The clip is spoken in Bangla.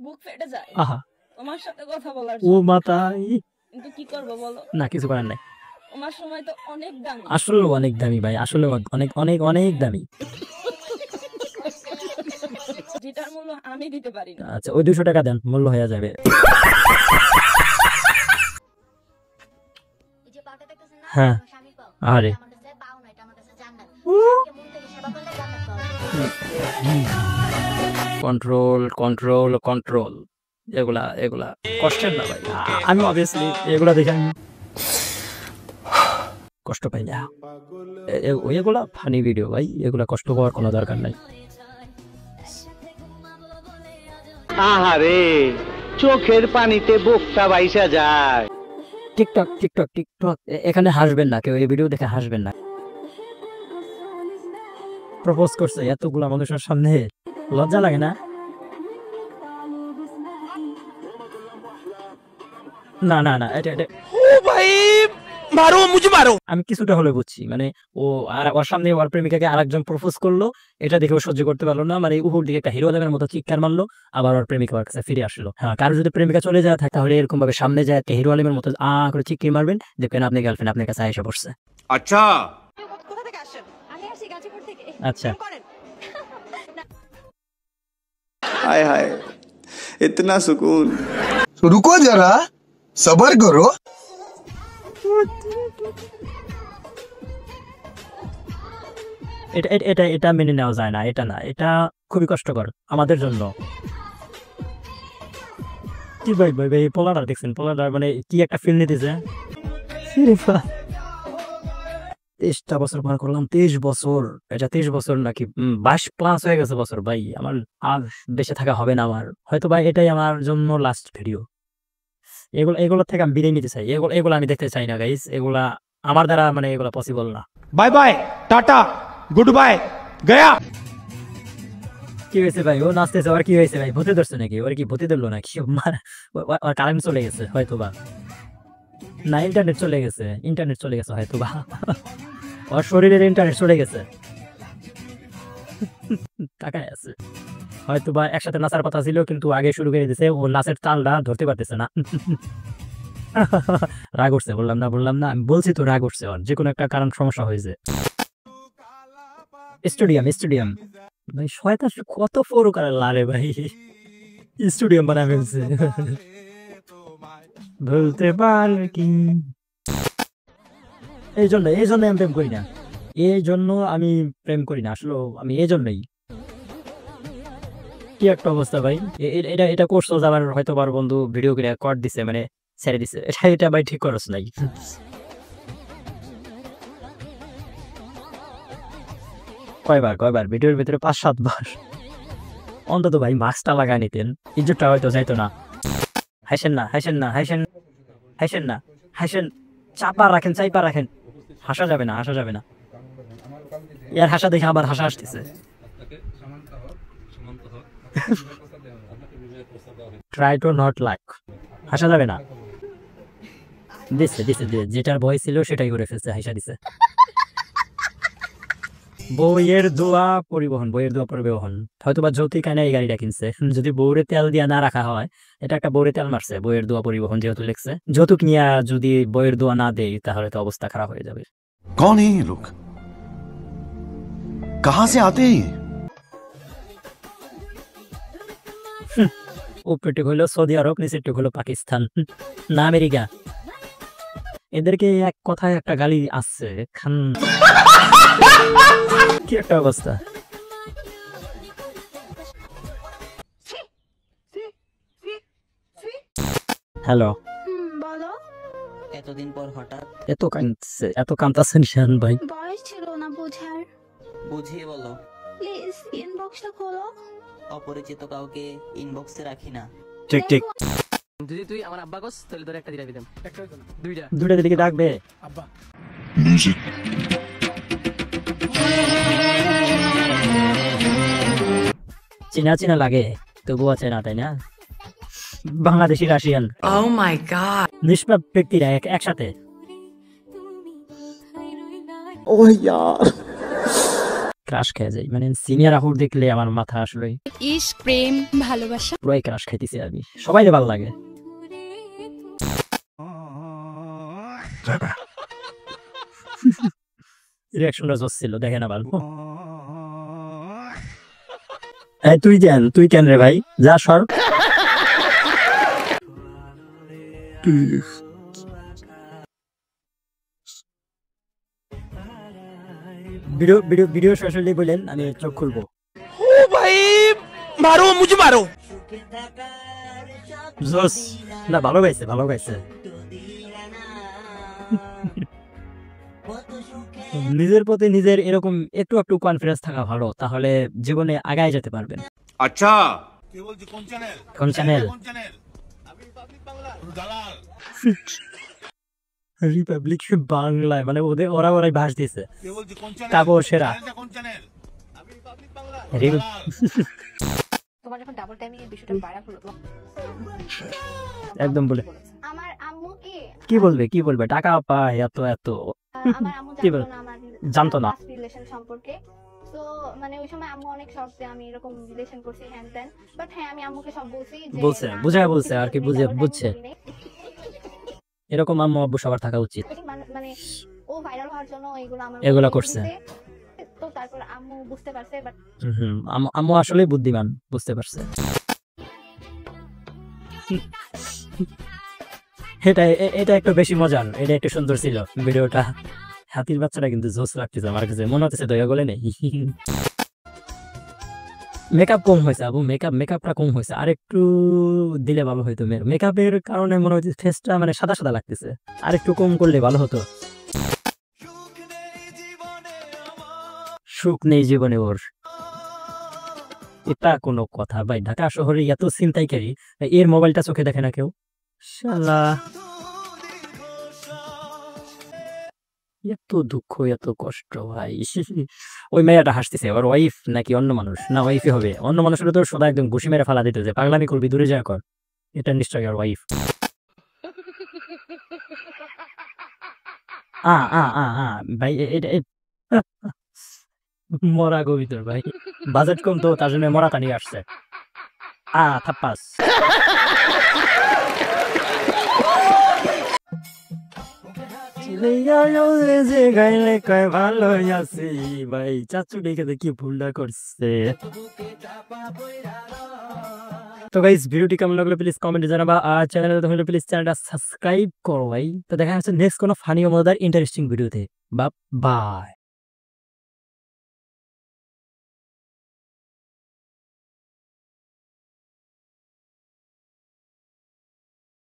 বুক ফেটে যায় আহা তোমার সাথে কথা বলার ও মাতাই কিন্তু কি করব বলো না কিছু করার নাই তোমার সময় তো অনেক দামি আসলে অনেক দামি ভাই আসলে অনেক অনেক অনেক দামি যেটার মূল্য আমি দিতে পারি না আচ্ছা ওই 200 টাকা দেন মূল্য হয়ে যাবে হ্যাঁ আরে কন্ট্রোল কন্ট্রোল কন্ট্রোল এগুলা এগুলা কষ্টের না ভাই আমি অবভিয়াসলি এগুলা দেখে আমি কষ্ট পাই না এগুলা ফানি ভিডিও ভাই এগুলা কষ্ট পাওয়ার কোনো দরকার নাই আহারে চোখের পানিতে বুকটা বাইসা যায় টিকটক টিকটক টিকটক এখানে হাসবেন না কেউ এই ভিডিও দেখে হাসবেন না প্রপোজ করছে এতগুলা মানুষের সামনে লজ্জা লাগে না না না না এটা এটা ও ভাই মারো মুঝে মারো আমি কিছুটা হলে বুঝছি মানে ও আর ওর সামনে ওর প্রেমিকাকে আরেকজন প্রপোজ করলো এটা দেখে ও সহ্য করতে পারলো না মানে উপর দিকে একটা হিরো আলমের মতো চিৎকার মারলো আবার ওর প্রেমিকা ওর কাছে ফিরে আসলো হ্যাঁ কারো যদি প্রেমিকা চলে যায় থাকে তাহলে এরকম ভাবে সামনে যায় একটা হিরো আলমের মতো করে চিৎকার মারবেন দেখবেন আপনি গার্লফ্রেন্ড আপনার কাছে এসে পড়ছে আচ্ছা কোথা থেকে আসেন আমি আসি গাজীপুর থেকে আচ্ছা করেন हाय हाय इतना सुकून रुको जरा सबर करो এটা এটা এটা মেনে নেওয়া যায় না এটা না এটা খুবই কষ্টকর আমাদের জন্য কি ভাই ভাই ভাই পোলার দেখছেন পোলার মানে কি একটা ফিল নিতেছে 23টা বছর পার করলাম 23 বছর এটা 23 বছর নাকি 22 প্লাস হয়ে গেছে বছর ভাই আমার আর বেঁচে থাকা হবে না আমার হয়তো ভাই এটাই আমার জন্য লাস্ট ভিডিও এগুলো থেকে আমি বিদায় নিতে চাই এগুলো আমি দেখতে চাই না গাইস এগুলা আমার দ্বারা মানে এগুলো পসিবল না bye bye tata good bye Gaya কি হয়েছে ভাই ও নাচতেছে আর কি হয়েছে ভাই ভূতে ধরছে নাকি ওর কি ভূতে ধরলো নাকি ওর কারেন্ট চলে গেছে হয়তো বা না ইন্টারনেট চলে গেছে হয়তো বা ওর শরীরের ইন্টারনেট চলে গেছে টাকায় আছে হয়তো বা একসাথে নাচার কথা ছিল কিন্তু আগে শুরু করে দিয়েছে ও নাচের তালটা ধরতে পারতেছে না রাগ উঠছে বললাম না আমি বলছি তো রাগ উঠছে ওর যে কোনো একটা কারণ সমস্যা হয়েছে স্টেডিয়াম ভাই শয়তান কত ফোরো কালার লারে ভাই স্টেডিয়াম বানায় ফেলছে বলতে পার কি এই জন্য আমি প্রেম করি না আসলে আমি এই জন্যই কি একটা অবস্থা ভাই এটা করছো আবার হয়তো বার বন্ধু ভিডিও করে কট দিছে মানে ছেড়ে দিছে এটা ভাই ঠিক করছ নাই কয়বার ভিডিওর ভিতরে 5-7 বার অন্তত ভাই মাস্কটা লাগায় নিতেন ইজ্জতটা হয়তো যাইতো না হাসেন চাপা রাখেন হাসা যাবে না ইয়ার হাসা দেখে আবার হাসা আসতেছে ট্রাই টু নট লাইক হাসা যাবে না দিছে যেটার ভয় ছিল সেটাই করে ফেলছে হাসা দিছে বইয়ের দোয়া পরিবহন হয়তো বা যৌতুক আইনা এই গাড়িটা কিনছে যদি বউরে তেল দিয়া না রাখা হয় এটা একটা বউরে তেল মারছে বইয়ের দোয়া পরিবহন যেহেতু লিখছে যৌতুক নিয়ে যদি বইয়ের দোয়া না দেয় তাহলে তো অবস্থা খারাপ হয়ে যাবে कौन है ये लोग कहां से आते हैं উপরটি হলো সৌদি আরব নিচেরটি হলো পাকিস্তান না আমেরিকা এদেরকে এক কথায় একটা গালি আসছে খান কি একটা অবস্থা হ্যালো বলো এতদিন পর হঠাৎ এত কাঁদতেছেন শান ভাই বয়স ছিল না বোঝার বুঝিয়ে বলো প্লিজ ইনবক্সটা খোলো অপরিচিত কাউকে ইনবক্সে রাখি না ঠিক যদি তুই আমার আব্বা কস তাহলে তোর একটা দিরা দিতাম একটা দুইটা দুইটা দিকে ডাকবে আব্বা চিনা লাগে তবুও আছে না তাই না বাংলাদেশি রাশিয়ান ও মাই গড নিষ্পাপ ব্যক্তিরা একসাথে ओह यार ক্রাশ খেয়ে যাই, মানে সিনিয়র আপুর দেখলে আমার মাথা আসলে ইশক, প্রেম, ভালোবাসা। পুরাই ক্রাশ খাইতেছি আমি, সবাই ভালো লাগে। রিয়াকশনটা জোস ছিল, দেখেন আবার। এই তুই কেন রে ভাই, যা সর। ভিডিও শেষ হলেই বলেন, আমি চোখ খুলবো। ओ भाई मारो मुझे मारो। জোস না, ভালো গাইছে। নিজের প্রতি নিজের এরকম একটু একটু কনফিডেন্স থাকা ভালো, তাহলে জীবনে আগায় যেতে পারবেন। अच्छा কোন চ্যানেল? রিপাবলিক বাংলায়, মানে ওরাই ভাষ দিয়েছে। কাপড় সেরা তোমার যখন ডাবল টাইমিং এর বিষয়টা ভাইরাল হলো, একদম বলে আমার আম্মু কি বলবে টাকা পায় এত আমার আম্মু কি বল? জানতো না। রিলেশন সম্পর্কে। তো মানে ওই সময় আম্মু অনেক শখ যে আমি এরকম রিলেশন করছি হ্যান ত্যান, বাট হ্যাঁ আমি আম্মুকে সব বলছি যে বলছে, না, বুঝায় বলছে আর কি, double বুঝছে। timing নেই। এরকম আম্মু আব্বু সবার থাকা উচিত। মানে ও ভাইরাল হওয়ার জন্য আমার এগুলা করছে। তো তারপর আম্মু বুঝতে পারছে, বাট আম্মু আসলে বুদ্ধিমান, বুঝতে পারছে। এটা একটু বেশি মজার, এটা একটু সুন্দর ছিল ভিডিওটা। হাতির বাচ্চাটা কিন্তু জোস লাগতেছে আমার কাছে, মনে হচ্ছে দয়া গলে নেই। মেকআপ কম হয়েছে আবু, মেকআপটা কম হয়েছে, আর একটু দিলে ভালো হইতো। মেকআপের কারণে মনে হচ্ছে ফেসটা মানে সাদা সাদা লাগতেছে, আর একটু কম করলে ভালো হতো। সুখ নেই জীবনে ওর, এটা কোনো কথা ভাই? ঢাকা শহরে এত ছিনতাইকারী, এর মোবাইলটা চোখে দেখে না কেউ। শালা এত দুঃখ, এত কষ্ট ভাই। ওই মেয়েটা হাসতেছে, ওর ওয়াইফ নাকি অন্য মানুষ? না, ওয়াইফই হবে। অন্য মানুষ হলে তো সদা একদম ঘুষি মেরে ফালা দিত, যে পাগলামি করবি দূরে যা কর। এটা নিশ্চয়ই ওর ওয়াইফ। ভাই এটা মরা কবিতর ভাই, বাজেট কম তো তার জন্য মরা টানি আসছে। থাপ্পাস। ভাই চাচু দেখে কি ভুলটা করছে। তো গাইস, ভিডিওটি কেমন লাগলো প্লিজ কমেন্টে জানাবা, আর চ্যানেলে হলে প্লিজ চ্যানেলটা সাবস্ক্রাইব করো ভাই। তো দেখা যাচ্ছে নেক্সট কোনো ফানি ও মজাদার ইন্টারেস্টিং ভিডিওতে। বাই।